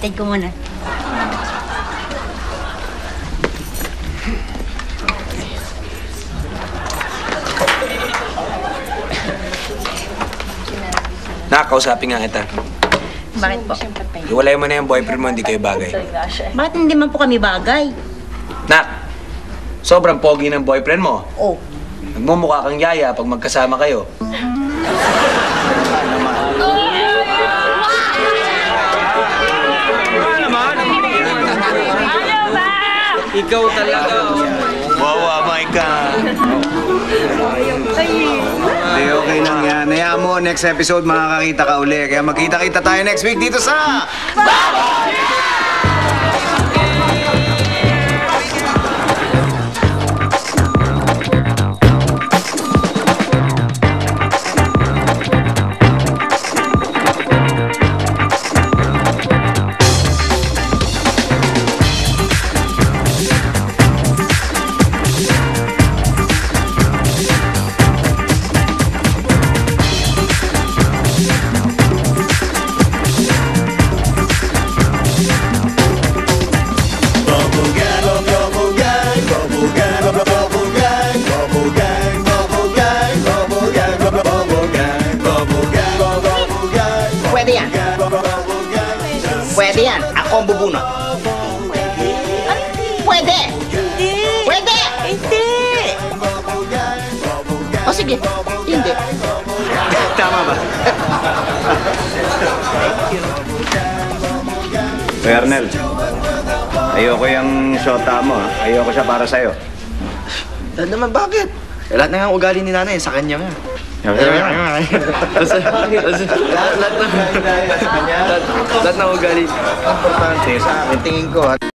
Hatid ko muna. Nakakausapin nga kita. Bakit po? Iwalay mo na yung boyfriend mo, hindi kayo bagay. Bakit hindi man po kami bagay? Nak, sobrang pogi ng boyfriend mo. Oh. Nagmumukha kang yaya pag magkasama kayo. Ikaw talaga. Wawamay ka. Hindi, okay lang yan. Hayaan mo, next episode makakakita ka uli. Kaya magkita-kita tayo next week dito sa... Pwede yan. Pwede yan. Ako ang bubunot. Pwede. Hindi. Pwede. Hindi. O sige. Hindi. Tama ba? Ernel, ayoko yung shota mo, ha? Ayoko siya para sa'yo. Naman bakit? Eh, lahat na nga ugali ni nanay, sa kanya nga. Lahat ng ugali. Importante sa akin, tingin ko.